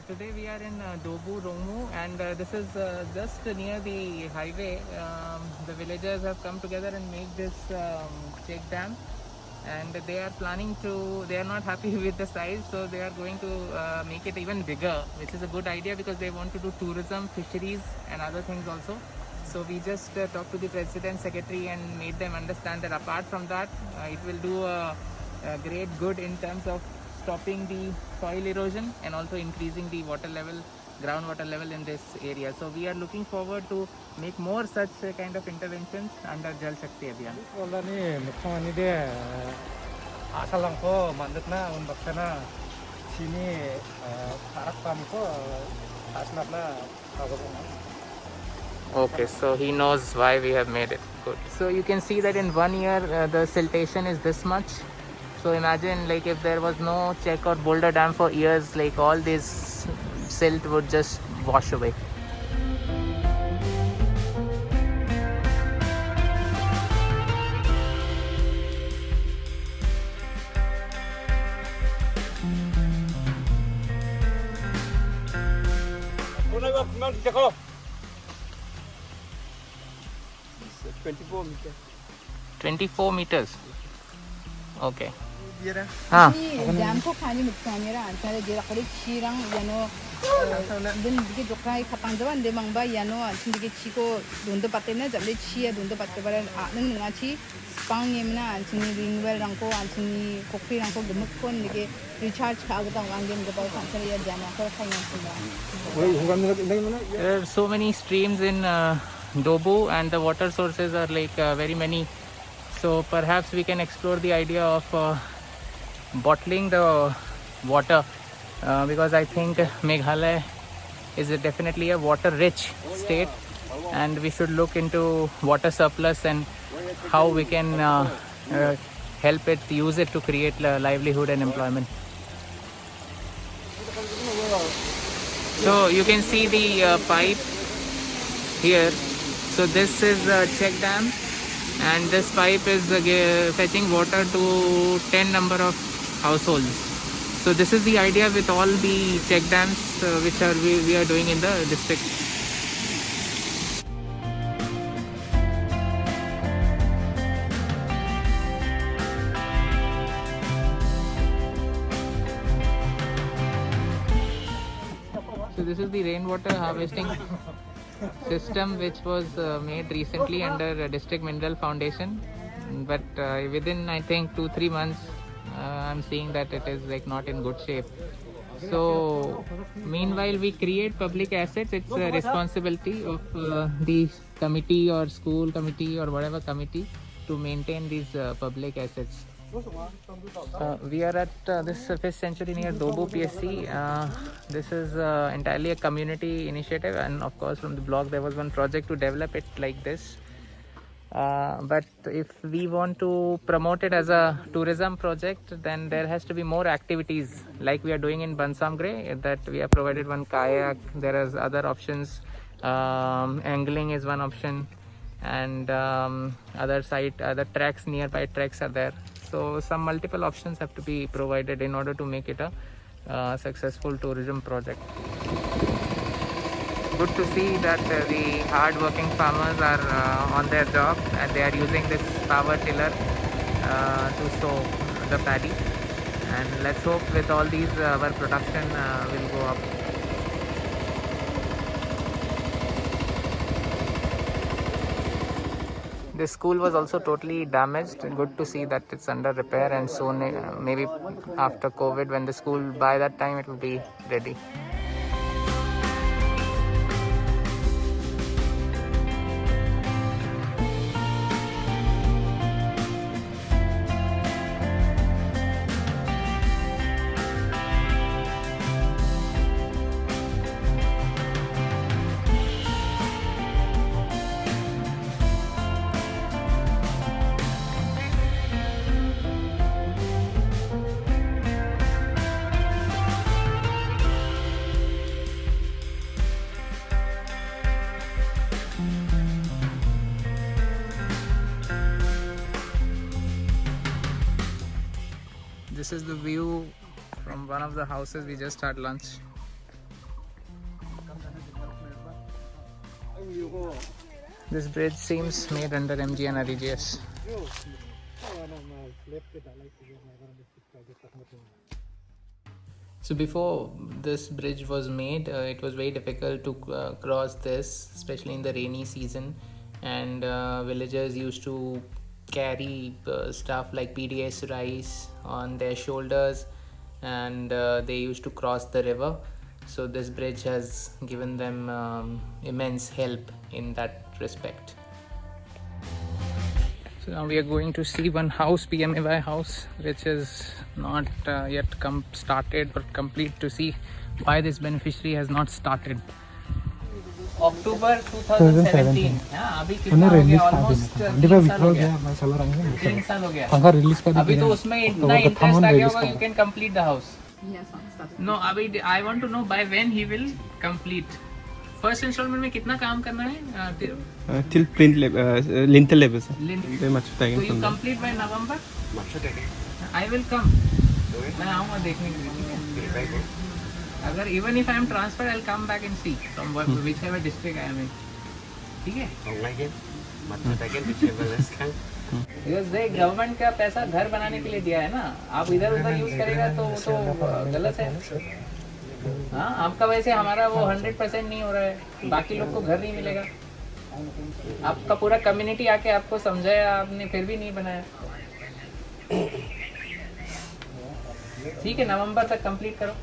today we are in Dobu Romu, and this is just near the highway. The villagers have come together and made this check dam, and they are planning to. They are not happy with the size, so they are going to make it even bigger, which is a good idea because they want to do tourism, fisheries, and other things also. So we just talked to the president, secretary, and made them understand that apart from that, it will do a great good in terms of stopping the soil erosion and also increasing the water level, groundwater level in this area. So we are looking forward to make more such kind of interventions under Jal Shakti Abhiyan. 원란이 무통한이데 아살랑코 만듭나 운박사나 신이 바락밤이고 아슬랍나 가거든요. Okay, so he knows why we have made it. Good. So you can see that in 1 year the siltation is this much. So imagine like if there was no check or boulder dam for years, like all this silt would just wash away. 오늘가 분명 되고 24 meters. 24 meters. Okay. हाँ dam को खानी मुक्तानी रहा अंतर जेरा करे चीरंग यानो दिन दिखे जोखा ही खपांग जवान दे मंगबा यानो अंतर दिखे ची को दोंदो पत्ते ना जब ले ची है दोंदो पत्ते पर नंग नंगा ची पांग ये मना अंतर रिंगवेल रंगको अंतर कोकरी रंगको गमुक कोन दिखे रिचार्ज कागता वांगे मुझे बहुत अंतर ये डैम को खाने सुना There are so many streams in Dobu, and the water sources are like very many. So perhaps we can explore the idea of bottling the water because I think Meghalaya is definitely a water rich state, and we should look into water surplus and how we can help it, use it to create livelihood and employment. So you can see the pipe here. So this is a check dam, and this pipe is fetching water to 10 number of households. So this is the idea with all the check dams which we are doing in the district. So this is the rainwater harvesting system which was made recently under District Mineral Foundation, but within I think 2-3 months I'm seeing that it is like not in good shape. So meanwhile we create public assets. It's a responsibility of the committee or school committee or whatever committee to maintain these public assets. We are at this 5th century near Dobu PSC. This is entirely a community initiative, and of course from the block there was one project to develop it like this. But if we want to promote it as a tourism project, then there has to be more activities like we are doing in Bansamgre, that we have provided one kayak. There is other options. Angling is one option, and other tracks, nearby tracks are there. So some multiple options have to be provided in order to make it a successful tourism project. Good to see that the hard-working farmers are on their job and they are using this power tiller to sow the paddy. And let's hope with all these our production will go up. The school was also totally damaged. Good to see that it's under repair, and soon maybe after COVID, when the school, by that time it will be ready. This is the view from one of the houses. We just had lunch. This bridge seems made under MG and RGS. So before this bridge was made, it was very difficult to cross this, especially in the rainy season, and villagers used to carry stuff like PDS rice on their shoulders, and they used to cross the river. So this bridge has given them immense help in that respect. So now we are going to see one house, PMAY house, which is not yet started or complete, to see why this beneficiary has not started. October 2017. हाँ, अभी कितना हो गया? Almost 3 साल हो गया. 3 साल हो गया. अभी तो उसमें इतना इंटरेस्ट आ गया होगा. You can complete the house. No, अभी I want to know by when he will complete. First installment में कितना काम करना है? Till print lintel level, sir. Very much taken So you from there. complete by November? I will come. मैं आऊँगा देखने के लिए. अगर even if I am transferred, I'll come back and see from whichever district I am in. ठीक है? Because they government का पैसा घर बनाने के लिए दिया है ना. आप इधर उधर यूज करेगा तो वो तो गलत है. हाँ, आपका वैसे हमारा वो 100% नहीं हो रहा है. बाकी लोग को घर नहीं मिलेगा. आपका पूरा कम्युनिटी आके आपको समझाया, आपने फिर भी नहीं बनाया. ठीक है, नवंबर तक कंप्लीट करो.